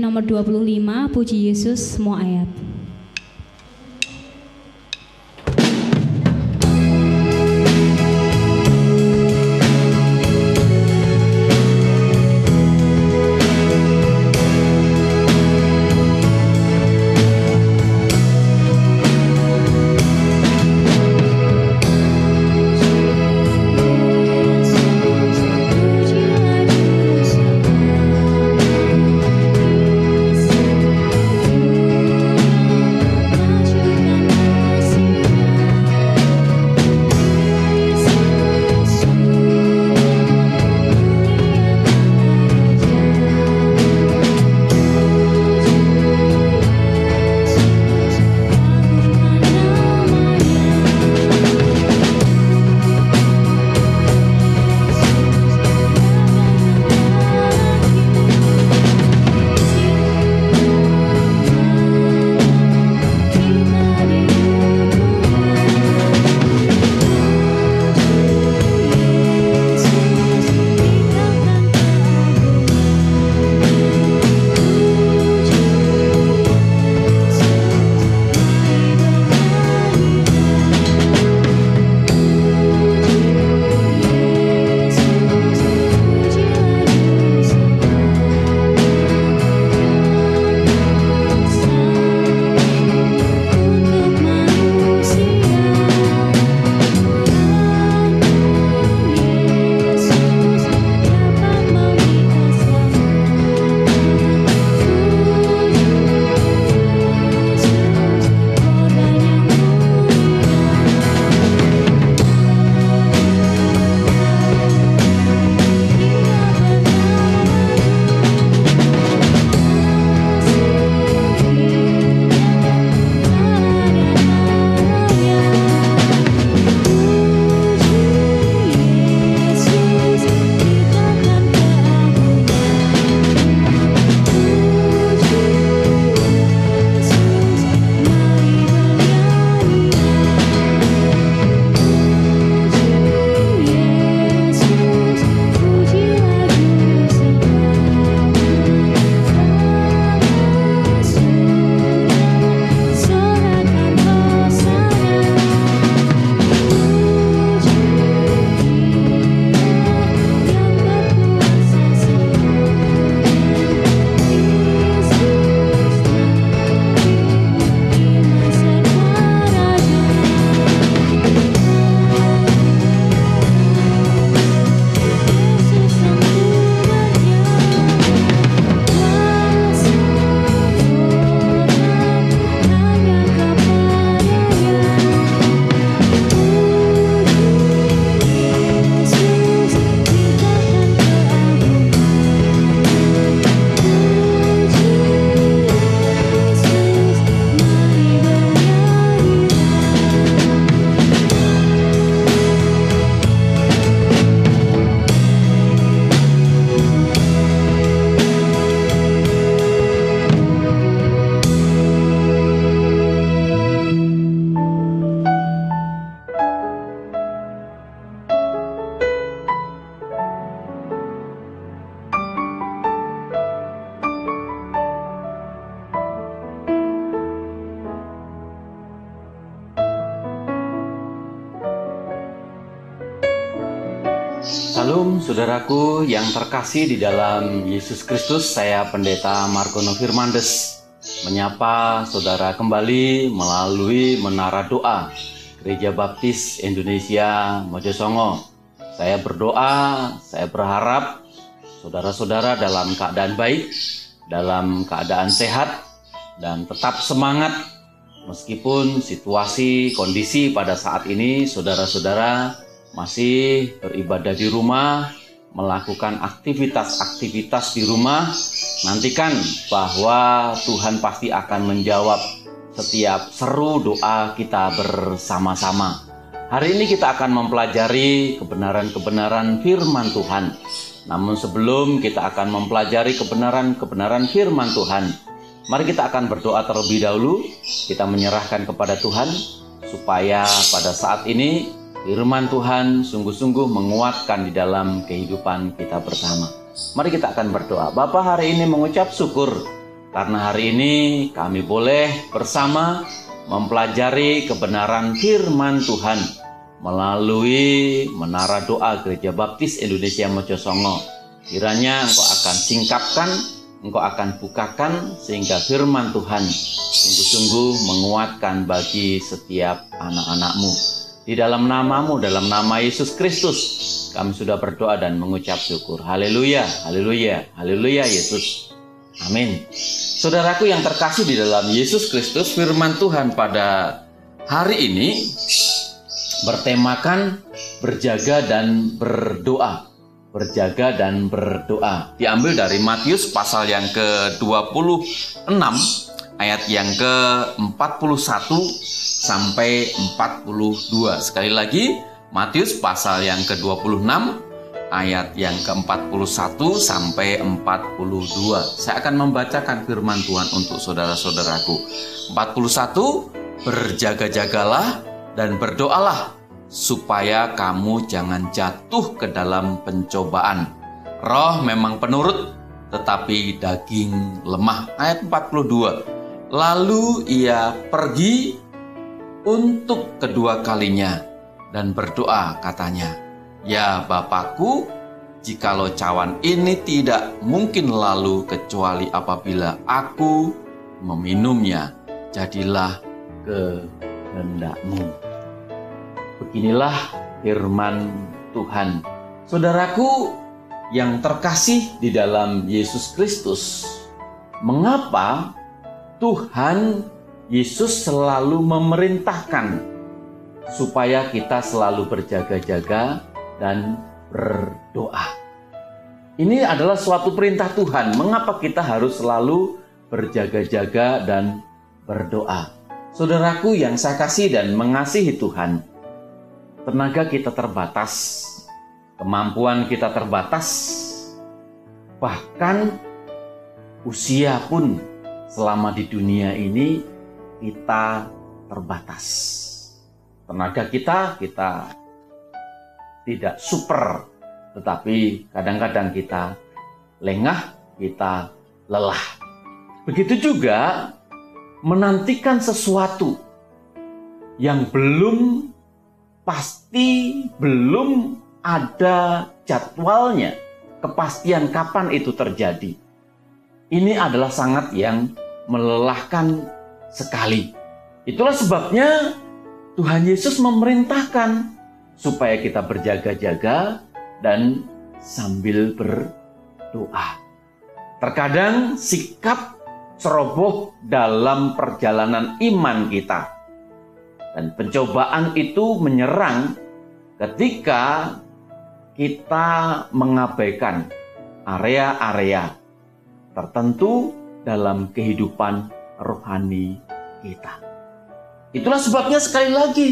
nomor 25, Puji Yesus semua ayat. Salam saudaraku yang terkasih di dalam Yesus Kristus, saya Pendeta Margono Firmandes menyapa saudara kembali melalui Menara Doa Gereja Baptis Indonesia Mojosongo. Saya berdoa, saya berharap saudara-saudara dalam keadaan baik, dalam keadaan sehat, dan tetap semangat meskipun situasi, kondisi pada saat ini saudara-saudara masih beribadah di rumah, melakukan aktivitas-aktivitas di rumah. Nantikan bahwa Tuhan pasti akan menjawab setiap seru doa kita bersama-sama. Hari ini kita akan mempelajari kebenaran-kebenaran firman Tuhan. Namun sebelum kita akan mempelajari kebenaran-kebenaran firman Tuhan, mari kita akan berdoa terlebih dahulu. Kita menyerahkan kepada Tuhan supaya pada saat ini firman Tuhan sungguh-sungguh menguatkan di dalam kehidupan kita bersama. Mari kita akan berdoa. Bapa, hari ini mengucap syukur karena hari ini kami boleh bersama mempelajari kebenaran firman Tuhan melalui Menara Doa Gereja Baptis Indonesia Mojosongo. Kiranya Engkau akan singkapkan, Engkau akan bukakan sehingga firman Tuhan sungguh-sungguh menguatkan bagi setiap anak-anak-Mu. Di dalam nama-Mu, dalam nama Yesus Kristus, kami sudah berdoa dan mengucap syukur. Haleluya, haleluya, haleluya Yesus. Amin. Saudaraku yang terkasih di dalam Yesus Kristus, firman Tuhan pada hari ini bertemakan berjaga dan berdoa. Berjaga dan berdoa. Diambil dari Matius pasal yang ke-26 ayat yang ke-41 sampai 42. Sekali lagi, Matius pasal yang ke-26 ayat yang ke-41 sampai 42. Saya akan membacakan firman Tuhan untuk saudara-saudaraku. 41, berjaga-jagalah dan berdoalah supaya kamu jangan jatuh ke dalam pencobaan. Roh memang penurut, tetapi daging lemah. Ayat 42. Lalu ia pergi untuk kedua kalinya dan berdoa, katanya, "Ya Bapakku, jikalau cawan ini tidak mungkin lalu kecuali apabila aku meminumnya, jadilah kehendak-Mu." Beginilah firman Tuhan. Saudaraku yang terkasih di dalam Yesus Kristus, mengapa Tuhan Yesus selalu memerintahkan supaya kita selalu berjaga-jaga dan berdoa? Ini adalah suatu perintah Tuhan. Mengapa kita harus selalu berjaga-jaga dan berdoa? Saudaraku yang saya kasih dan mengasihi Tuhan, tenaga kita terbatas, kemampuan kita terbatas, bahkan usia pun selama di dunia ini kita terbatas. Tenaga kita tidak super, tetapi kadang-kadang kita lengah, kita lelah. Begitu juga menantikan sesuatu yang belum pasti, belum ada jadwalnya, kepastian kapan itu terjadi. Ini adalah sangat yang melelahkan sekali. Itulah sebabnya Tuhan Yesus memerintahkan supaya kita berjaga-jaga dan sambil berdoa. Terkadang sikap ceroboh dalam perjalanan iman kita, dan pencobaan itu menyerang ketika kita mengabaikan area-area tertentu dalam kehidupan rohani kita. Itulah sebabnya sekali lagi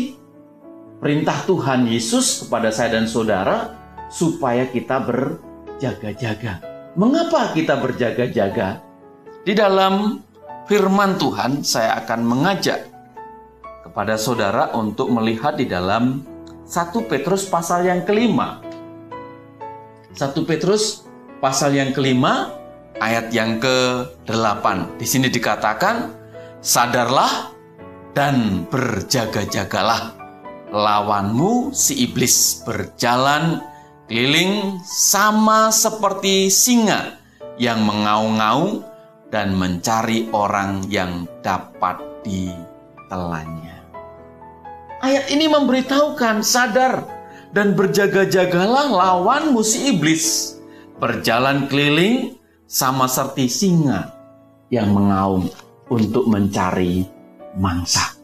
perintah Tuhan Yesus kepada saya dan saudara supaya kita berjaga-jaga. Mengapa kita berjaga-jaga? Di dalam firman Tuhan saya akan mengajak kepada saudara untuk melihat di dalam 1 Petrus pasal yang kelima. 1 Petrus pasal yang kelima ayat yang ke-8. Di sini dikatakan, "Sadarlah dan berjaga-jagalah. Lawanmu si iblis berjalan keliling sama seperti singa yang mengaum-ngaum dan mencari orang yang dapat ditelannya." Ayat ini memberitahukan, sadar dan berjaga-jagalah, lawanmu si iblis berjalan keliling sama seperti singa yang mengaum untuk mencari mangsa.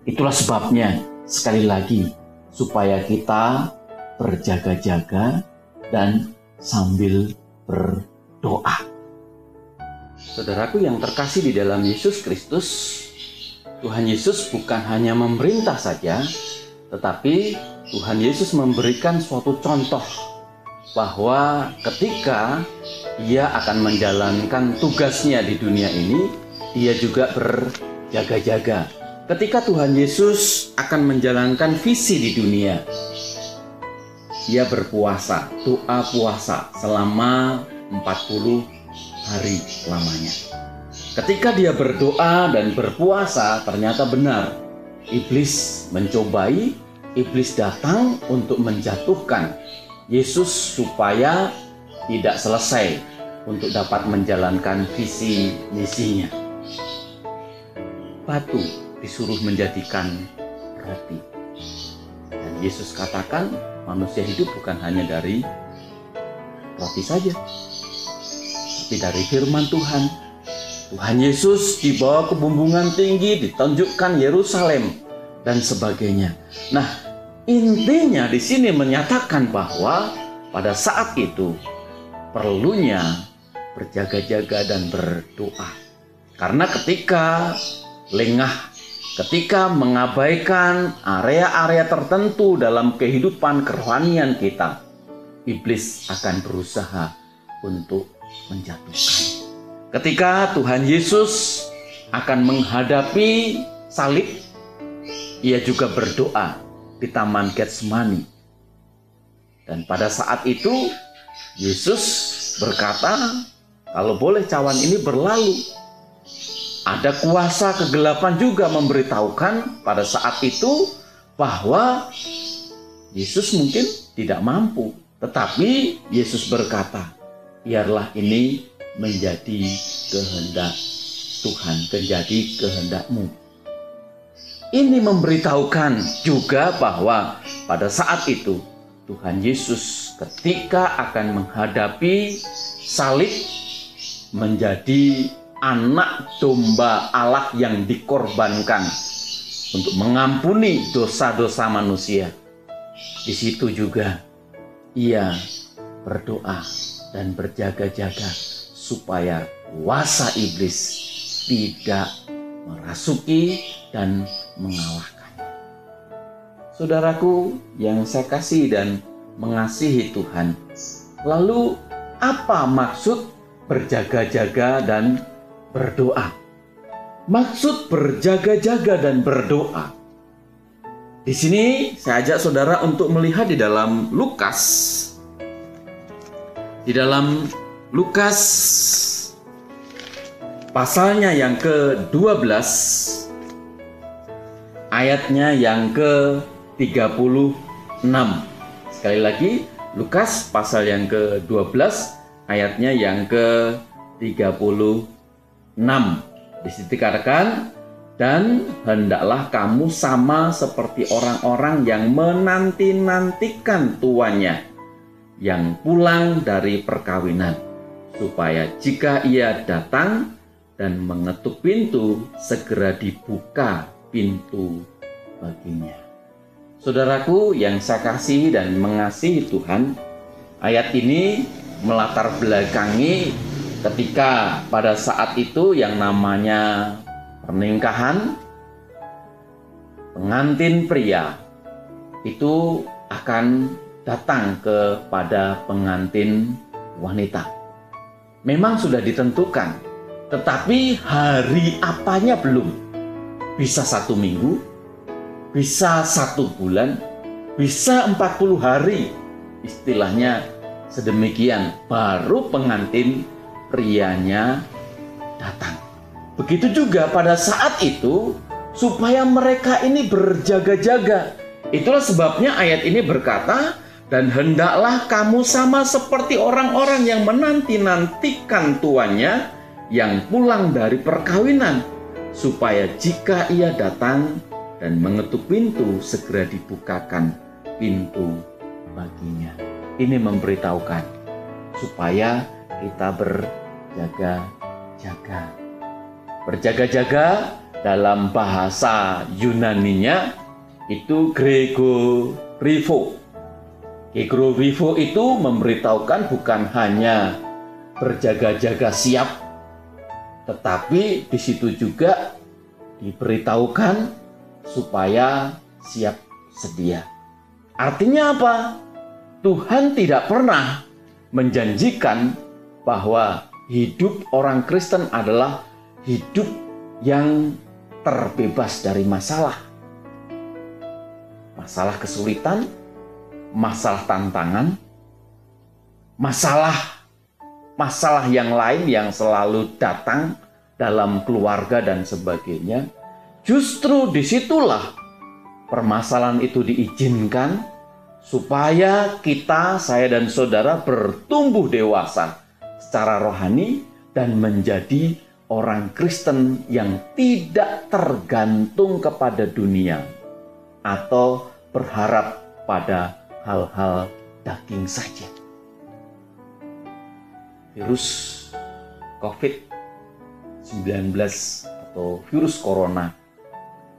Itulah sebabnya sekali lagi supaya kita berjaga-jaga dan sambil berdoa. Saudaraku yang terkasih di dalam Yesus Kristus, Tuhan Yesus bukan hanya memerintah saja, tetapi Tuhan Yesus memberikan suatu contoh bahwa ketika Dia akan menjalankan tugasnya di dunia ini, Dia juga berjaga-jaga. Ketika Tuhan Yesus akan menjalankan visi di dunia, Dia berpuasa, doa puasa selama 40 hari lamanya. Ketika dia berdoa dan berpuasa, ternyata benar. Iblis mencobai, iblis datang untuk menjatuhkan Yesus supaya tidak selesai untuk dapat menjalankan visi misinya. Batu disuruh menjadikan roti. Dan Yesus katakan manusia hidup bukan hanya dari roti saja, tapi dari firman Tuhan. Tuhan Yesus dibawa ke bumbungan tinggi, ditunjukkan Yerusalem dan sebagainya. Nah, intinya di sini menyatakan bahwa pada saat itu perlunya berjaga-jaga dan berdoa. Karena ketika lengah, ketika mengabaikan area-area tertentu dalam kehidupan kerohanian kita, iblis akan berusaha untuk menjatuhkan. Ketika Tuhan Yesus akan menghadapi salib, ia juga berdoa di Taman Getsemani. Dan pada saat itu, Yesus berkata, kalau boleh cawan ini berlalu. Ada kuasa kegelapan juga memberitahukan pada saat itu bahwa Yesus mungkin tidak mampu. Tetapi Yesus berkata, biarlah ini menjadi kehendak Tuhan, menjadi kehendak-Mu. Ini memberitahukan juga bahwa pada saat itu Tuhan Yesus ketika akan menghadapi salib menjadi anak domba Allah yang dikorbankan untuk mengampuni dosa-dosa manusia. Di situ juga ia berdoa dan berjaga-jaga supaya kuasa iblis tidak merasuki dan mengalahkan. Saudaraku yang saya kasih dan mengasihi Tuhan, lalu apa maksud berjaga-jaga dan berdoa? Maksud berjaga-jaga dan berdoa. Di sini saya ajak saudara untuk melihat di dalam Lukas. Di dalam Lukas pasalnya yang ke-12, ayatnya yang ke-36. Sekali lagi, Lukas pasal yang ke-12, ayatnya yang ke-36. Di situ dikatakan, dan hendaklah kamu sama seperti orang-orang yang menanti-nantikan tuannya yang pulang dari perkawinan, supaya jika ia datang dan mengetuk pintu, segera dibuka pintu baginya. Saudaraku yang saya kasih dan mengasihi Tuhan, ayat ini melatar belakangi ketika pada saat itu yang namanya pernikahan, pengantin pria itu akan datang kepada pengantin wanita. Memang sudah ditentukan, tetapi hari apanya belum. Bisa 1 minggu, bisa 1 bulan, bisa 40 hari. Istilahnya sedemikian, baru pengantin prianya datang. Begitu juga pada saat itu, supaya mereka ini berjaga-jaga. Itulah sebabnya ayat ini berkata, dan hendaklah kamu sama seperti orang-orang yang menanti-nantikan tuannya yang pulang dari perkawinan, supaya jika ia datang dan mengetuk pintu, segera dibukakan pintu baginya. Ini memberitahukan supaya kita berjaga-jaga. Berjaga-jaga dalam bahasa Yunaninya itu gregorivo. Gregorivo itu memberitahukan bukan hanya berjaga-jaga siap, tetapi di situ juga diberitahukan supaya siap sedia. Artinya apa? Tuhan tidak pernah menjanjikan bahwa hidup orang Kristen adalah hidup yang terbebas dari masalah. Masalah kesulitan, masalah tantangan, masalah yang lain yang selalu datang dalam keluarga dan sebagainya, justru disitulah permasalahan itu diizinkan supaya kita, saya dan saudara bertumbuh dewasa secara rohani dan menjadi orang Kristen yang tidak tergantung kepada dunia atau berharap pada hal-hal daging saja. Virus COVID-19 atau virus corona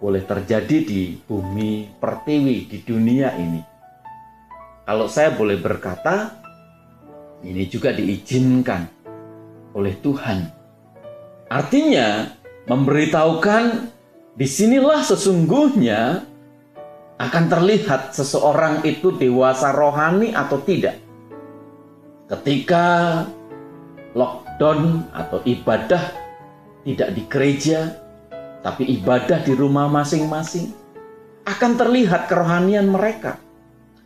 boleh terjadi di bumi pertiwi, di dunia ini. Kalau saya boleh berkata, ini juga diizinkan oleh Tuhan. Artinya, memberitahukan disinilah sesungguhnya akan terlihat seseorang itu dewasa rohani atau tidak. Ketika lockdown atau ibadah tidak di gereja, tapi ibadah di rumah masing-masing, akan terlihat kerohanian mereka.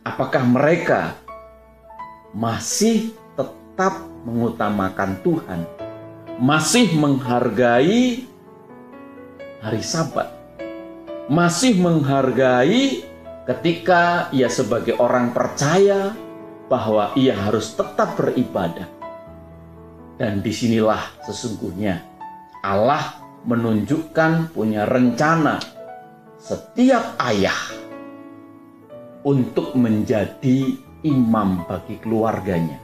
Apakah mereka masih tetap mengutamakan Tuhan, masih menghargai hari Sabat, masih menghargai ketika ia sebagai orang percaya bahwa ia harus tetap beribadah. Dan disinilah sesungguhnya Allah menunjukkan punya rencana setiap ayah untuk menjadi imam bagi keluarganya.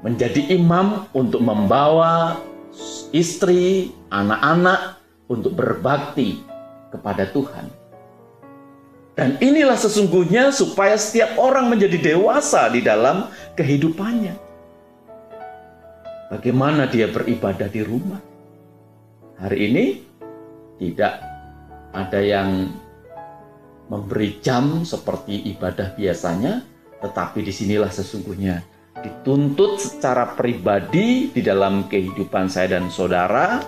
Menjadi imam untuk membawa istri, anak-anak untuk berbakti kepada Tuhan. Dan inilah sesungguhnya supaya setiap orang menjadi dewasa di dalam kehidupannya. Bagaimana dia beribadah di rumah? Hari ini tidak ada yang memberi jam seperti ibadah biasanya, tetapi disinilah sesungguhnya dituntut secara pribadi di dalam kehidupan saya dan saudara,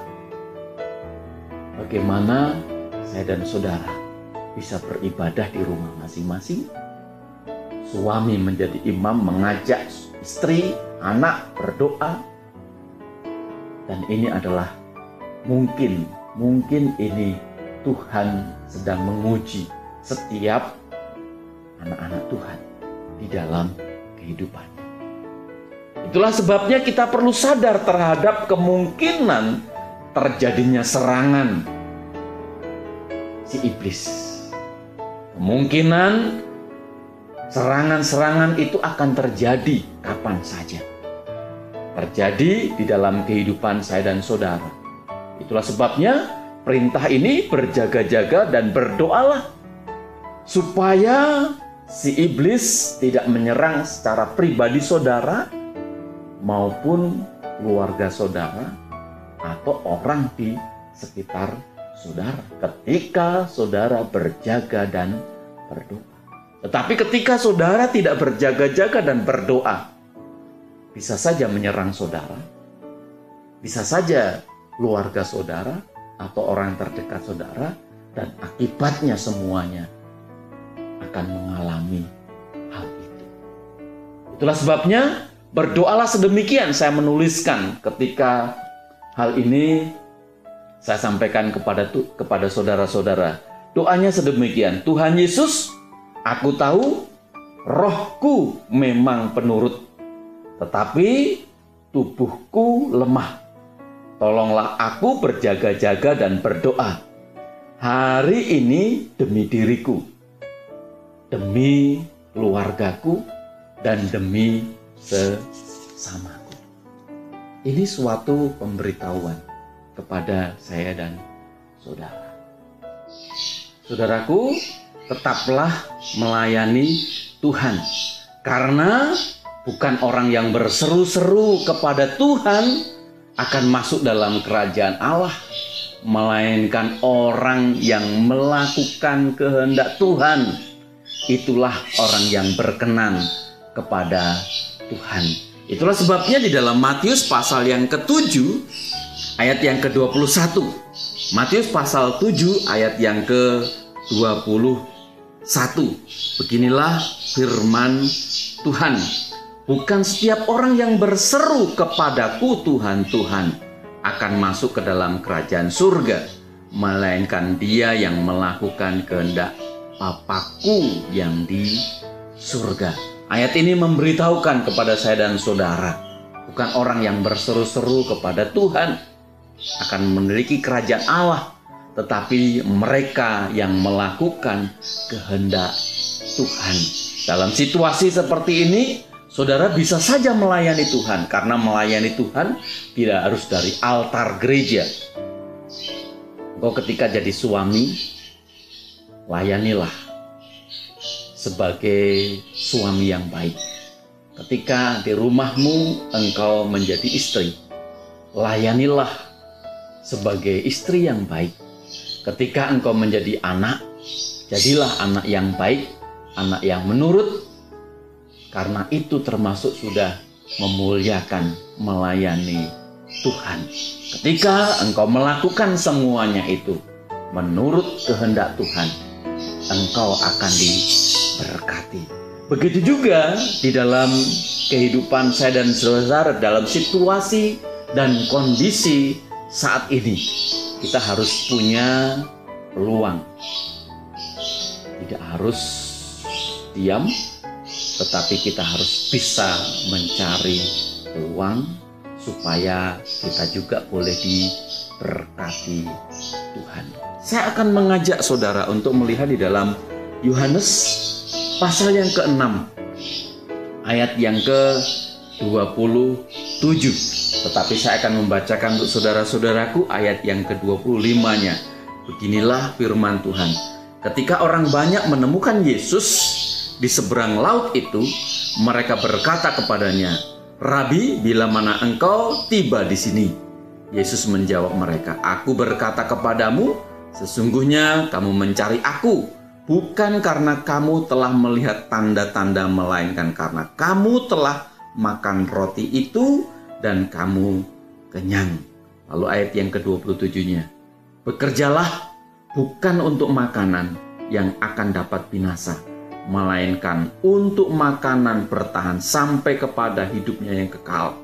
bagaimana saya dan saudara bisa beribadah di rumah masing-masing. Suami menjadi imam, mengajak istri, anak berdoa. Dan ini adalah mungkin ini Tuhan sedang menguji setiap anak-anak Tuhan di dalam kehidupannya. Itulah sebabnya kita perlu sadar terhadap kemungkinan terjadinya serangan si iblis. Kemungkinan serangan-serangan itu akan terjadi kapan saja. Terjadi di dalam kehidupan saya dan saudara. Itulah sebabnya perintah ini berjaga-jaga dan berdoalah supaya si iblis tidak menyerang secara pribadi saudara maupun keluarga saudara atau orang di sekitar saudara ketika saudara berjaga dan berdoa. Tetapi ketika saudara tidak berjaga-jaga dan berdoa, bisa saja menyerang saudara, bisa saja keluarga saudara atau orang terdekat saudara, dan akibatnya semuanya akan mengalami hal itu. Itulah sebabnya berdoalah sedemikian. Saya menuliskan ketika hal ini saya sampaikan kepada saudara-saudara. Doanya sedemikian. Tuhan Yesus, aku tahu rohku memang penurut, tetapi tubuhku lemah. Tolonglah aku berjaga-jaga dan berdoa hari ini demi diriku, demi keluargaku, dan demi sesamaku. Ini suatu pemberitahuan kepada saya dan saudara. Saudaraku, tetaplah melayani Tuhan, karena bukan orang yang berseru-seru kepada Tuhan akan masuk dalam kerajaan Allah, melainkan orang yang melakukan kehendak Tuhan. Itulah orang yang berkenan kepada Tuhan. Itulah sebabnya di dalam Matius pasal yang ke-7 ayat yang ke-21. Matius pasal 7 ayat yang ke-21. Beginilah firman Tuhan. Bukan setiap orang yang berseru kepadaku Tuhan, Tuhan, akan masuk ke dalam kerajaan surga, melainkan dia yang melakukan kehendak Bapa-Ku yang di surga. Ayat ini memberitahukan kepada saya dan saudara, bukan orang yang berseru-seru kepada Tuhan akan memiliki kerajaan Allah, tetapi mereka yang melakukan kehendak Tuhan. Dalam situasi seperti ini, saudara bisa saja melayani Tuhan, karena melayani Tuhan tidak harus dari altar gereja. Engkau ketika jadi suami, layanilah sebagai suami yang baik. Ketika di rumahmu engkau menjadi istri, layanilah sebagai istri yang baik. Ketika engkau menjadi anak, jadilah anak yang baik, anak yang menurut, karena itu termasuk sudah memuliakan, melayani Tuhan. Ketika engkau melakukan semuanya itu menurut kehendak Tuhan, engkau akan diberkati. Begitu juga di dalam kehidupan saya dan saudara, dalam situasi dan kondisi saat ini, kita harus punya peluang. Tidak harus diam, tetapi kita harus bisa mencari peluang supaya kita juga boleh diberkati Tuhan. Saya akan mengajak saudara untuk melihat di dalam Yohanes pasal yang ke-6, ayat yang ke-27. Tetapi saya akan membacakan untuk saudara-saudaraku ayat yang ke-25-nya. Beginilah firman Tuhan. Ketika orang banyak menemukan Yesus di seberang laut itu, mereka berkata kepadanya, "Rabi, bila mana engkau tiba di sini?" Yesus menjawab mereka, "Aku berkata kepadamu, sesungguhnya kamu mencari aku, bukan karena kamu telah melihat tanda-tanda, melainkan karena kamu telah makan roti itu dan kamu kenyang." Lalu ayat yang ke-27-nya, "Bekerjalah bukan untuk makanan yang akan dapat binasa, melainkan untuk makanan bertahan sampai kepada hidupnya yang kekal,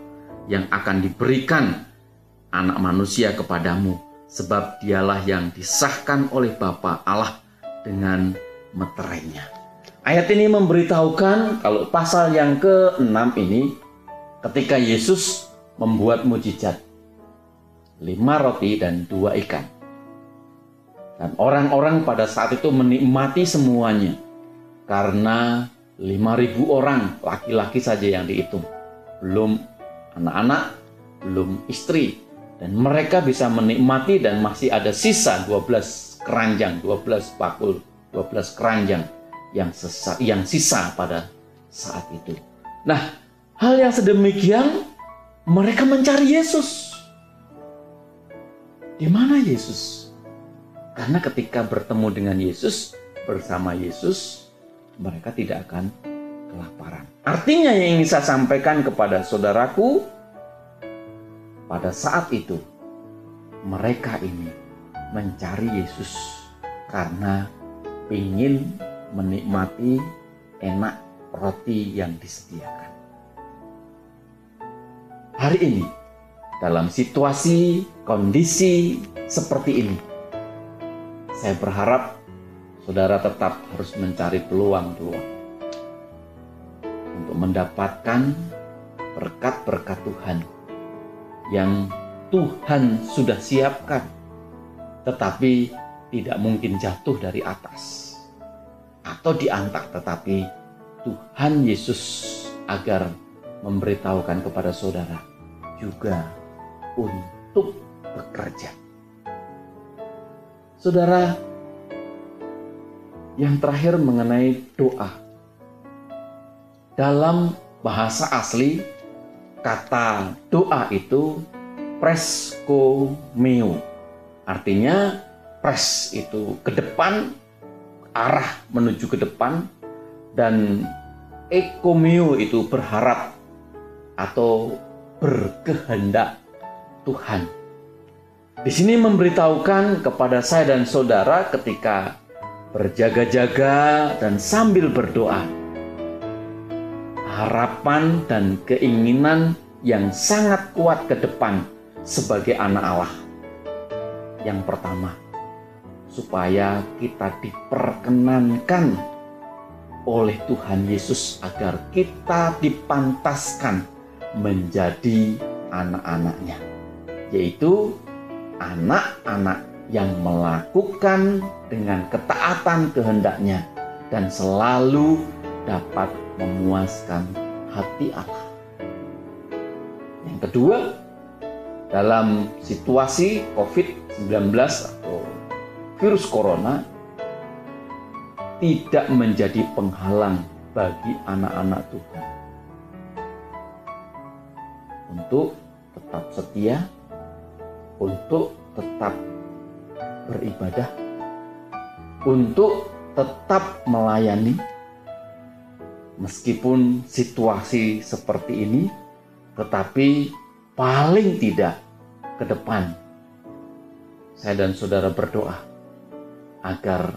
yang akan diberikan Anak Manusia kepadamu, sebab dialah yang disahkan oleh Bapa Allah dengan meterainya." Ayat ini memberitahukan kalau pasal yang ke-6 ini, ketika Yesus membuat mujizat 5 roti dan 2 ikan. Dan orang-orang pada saat itu menikmati semuanya, karena 5.000 orang, laki-laki saja yang dihitung, belum anak-anak, belum istri. Dan mereka bisa menikmati dan masih ada sisa 12 keranjang, 12 bakul, 12 keranjang yang sisa pada saat itu. Nah, hal yang sedemikian, mereka mencari Yesus. Di mana Yesus? Karena ketika bertemu dengan Yesus, bersama Yesus, mereka tidak akan kelaparan. Artinya yang ingin saya sampaikan kepada saudaraku, pada saat itu mereka ini mencari Yesus karena ingin menikmati enak roti yang disediakan. Hari ini, dalam situasi, kondisi seperti ini, saya berharap saudara tetap harus mencari peluang-peluang untuk mendapatkan berkat-berkat Tuhan yang Tuhan sudah siapkan, tetapi tidak mungkin jatuh dari atas atau diangkat, tetapi Tuhan Yesus agar memberitahukan kepada saudara juga untuk bekerja. Saudara, yang terakhir mengenai doa. Dalam bahasa asli, kata doa itu preskomeo. Artinya pres itu ke depan, arah menuju ke depan, dan ekomeo itu berharap atau berkehendak Tuhan. Di sini memberitahukan kepada saya dan saudara ketika berjaga-jaga dan sambil berdoa, harapan dan keinginan yang sangat kuat ke depan sebagai anak Allah. Yang pertama, supaya kita diperkenankan oleh Tuhan Yesus agar kita dipantaskan menjadi anak-anaknya, yaitu anak-anak yang melakukan dengan ketaatan kehendaknya dan selalu dapat memuaskan hati Allah. Yang kedua, dalam situasi COVID-19 atau virus corona tidak menjadi penghalang bagi anak-anak Tuhan untuk tetap setia, untuk tetap beribadah, untuk tetap melayani. Meskipun situasi seperti ini, tetapi paling tidak ke depan, saya dan saudara berdoa agar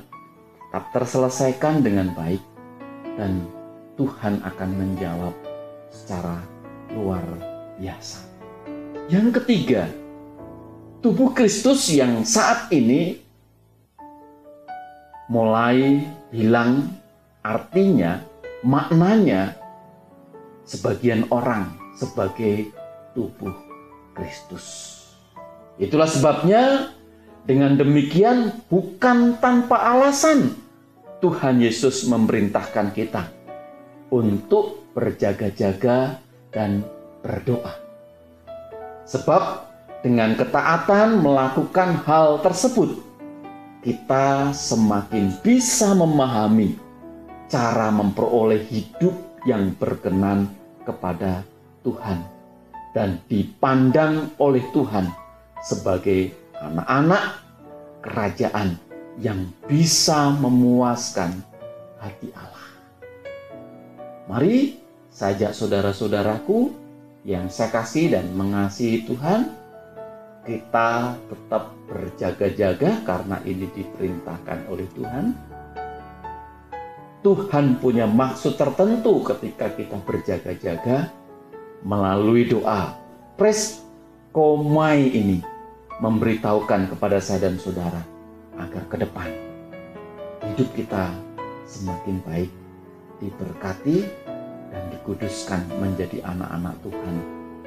tetap terselesaikan dengan baik dan Tuhan akan menjawab secara luar biasa. Yang ketiga, tubuh Kristus yang saat ini mulai hilang artinya, maknanya sebagian orang sebagai tubuh Kristus. Itulah sebabnya dengan demikian bukan tanpa alasan Tuhan Yesus memerintahkan kita untuk berjaga-jaga dan berdoa. Sebab dengan ketaatan melakukan hal tersebut, kita semakin bisa memahami cara memperoleh hidup yang berkenan kepada Tuhan dan dipandang oleh Tuhan sebagai anak-anak kerajaan yang bisa memuaskan hati Allah. Mari saya ajak saudara-saudaraku yang saya kasih dan mengasihi Tuhan, kita tetap berjaga-jaga karena ini diperintahkan oleh Tuhan. Tuhan punya maksud tertentu ketika kita berjaga-jaga melalui doa. Preskomai ini memberitahukan kepada saya dan saudara agar ke depan hidup kita semakin baik, diberkati dan dikuduskan menjadi anak-anak Tuhan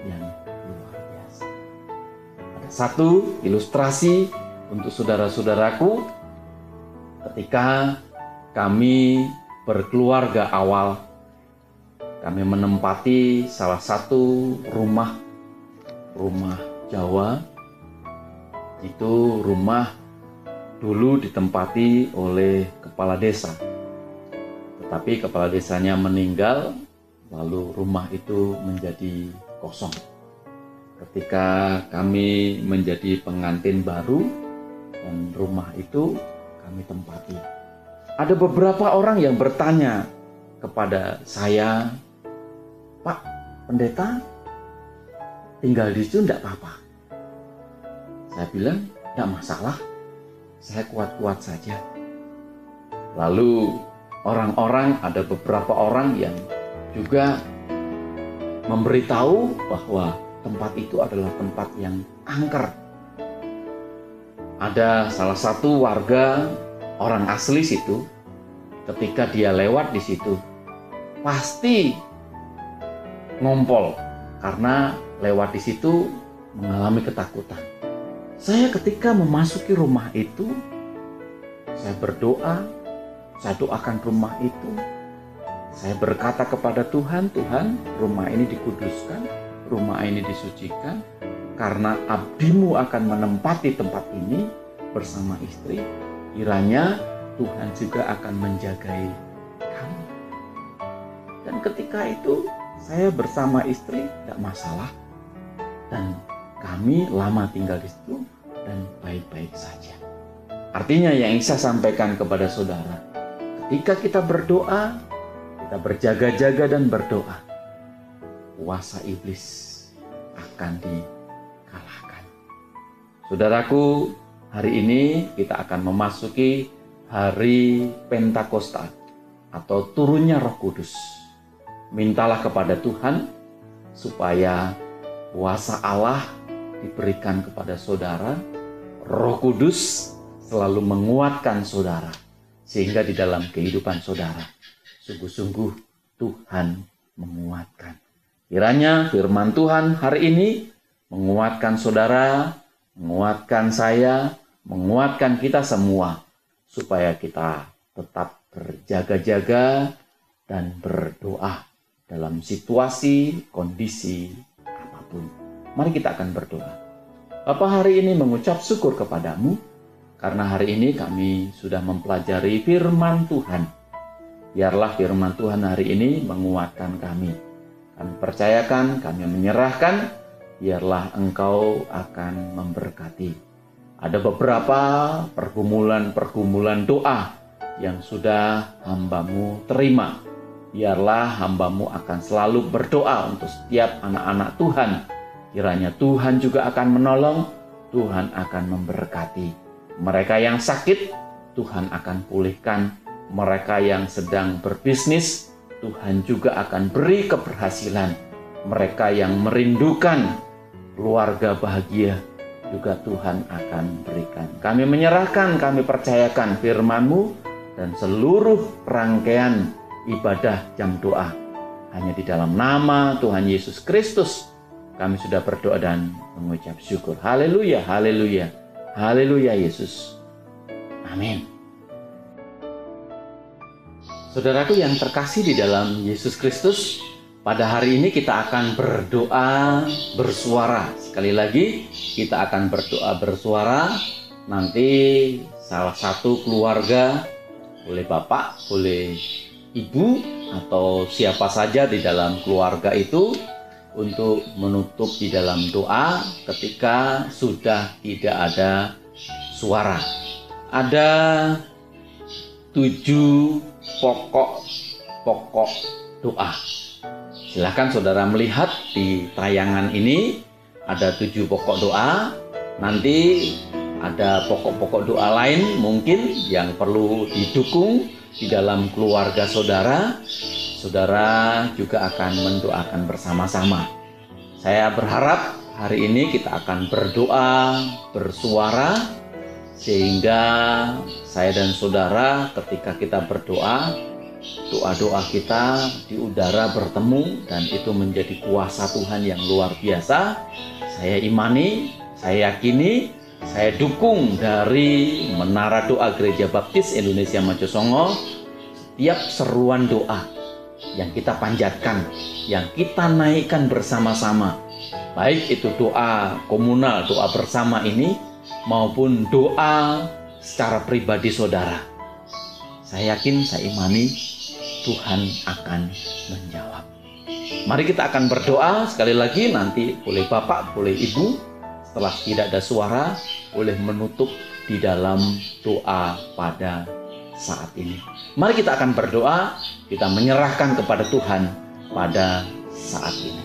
yang luar biasa. Ada satu ilustrasi untuk saudara-saudaraku ketika kami berkeluarga awal, kami menempati salah satu rumah Jawa. Itu rumah dulu ditempati oleh kepala desa. Tetapi kepala desanya meninggal, lalu rumah itu menjadi kosong. Ketika kami menjadi pengantin baru dan rumah itu kami tempati, ada beberapa orang yang bertanya kepada saya, "Pak Pendeta, tinggal di situ enggak apa-apa?" Saya bilang, "Enggak masalah, saya kuat-kuat saja." Lalu ada beberapa orang yang juga memberitahu bahwa tempat itu adalah tempat yang angker. Ada salah satu warga orang asli situ, ketika dia lewat di situ pasti ngompol karena lewat di situ mengalami ketakutan. Saya ketika memasuki rumah itu, saya berdoa, saya doakan rumah itu, saya berkata kepada Tuhan, "Tuhan, rumah ini dikuduskan, rumah ini disucikan, karena abdimu akan menempati tempat ini bersama istri. Kiranya Tuhan juga akan menjagai kami." Dan ketika itu saya bersama istri tidak masalah, dan kami lama tinggal di situ dan baik-baik saja. Artinya yang saya sampaikan kepada saudara, ketika kita berdoa, kita berjaga-jaga dan berdoa, kuasa iblis akan dikalahkan. Saudaraku, hari ini kita akan memasuki hari Pentakosta atau turunnya Roh Kudus. Mintalah kepada Tuhan supaya kuasa Allah diberikan kepada saudara. Roh Kudus selalu menguatkan saudara, sehingga di dalam kehidupan saudara sungguh-sungguh Tuhan menguatkan. Kiranya firman Tuhan hari ini menguatkan saudara, menguatkan saya, menguatkan kita semua, supaya kita tetap berjaga-jaga dan berdoa dalam situasi, kondisi apapun. Mari kita akan berdoa. Bapa, hari ini mengucap syukur kepadamu, karena hari ini kami sudah mempelajari firman Tuhan. Biarlah firman Tuhan hari ini menguatkan kami. Kami percayakan, kami menyerahkan, biarlah Engkau akan memberkati. Ada beberapa pergumulan-pergumulan doa yang sudah hamba-Mu terima. Biarlah hamba-Mu akan selalu berdoa untuk setiap anak-anak Tuhan. Kiranya Tuhan juga akan menolong, Tuhan akan memberkati. Mereka yang sakit, Tuhan akan pulihkan. Mereka yang sedang berbisnis, Tuhan juga akan beri keberhasilan. Mereka yang merindukan keluarga bahagia, juga Tuhan akan berikan. Kami menyerahkan, kami percayakan firman-Mu dan seluruh rangkaian ibadah jam doa hanya di dalam nama Tuhan Yesus Kristus kami sudah berdoa dan mengucap syukur. Haleluya, haleluya, haleluya Yesus. Amin. Saudaraku yang terkasih di dalam Yesus Kristus, pada hari ini kita akan berdoa bersuara. Sekali lagi, kita akan berdoa bersuara. Nanti salah satu keluarga, boleh bapak, boleh ibu, atau siapa saja di dalam keluarga itu, untuk menutup di dalam doa ketika sudah tidak ada suara. Ada 7 pokok doa. Silahkan saudara melihat di tayangan ini, ada 7 pokok doa. Nanti ada pokok-pokok doa lain mungkin yang perlu didukung di dalam keluarga saudara. Saudara juga akan mendoakan bersama-sama. Saya berharap hari ini kita akan berdoa bersuara, sehingga saya dan saudara ketika kita berdoa, doa-doa kita di udara bertemu, dan itu menjadi kuasa Tuhan yang luar biasa. Saya imani, saya yakini, saya dukung dari Menara Doa Gereja Baptis Indonesia Mojosongo. Setiap seruan doa yang kita panjatkan, yang kita naikkan bersama-sama, baik itu doa komunal, doa bersama ini, maupun doa secara pribadi saudara, saya yakin, saya imani Tuhan akan menjawab. Mari kita akan berdoa sekali lagi. Nanti boleh bapak, boleh ibu, setelah tidak ada suara, boleh menutup di dalam doa pada saat ini. Mari kita akan berdoa, kita menyerahkan kepada Tuhan pada saat ini.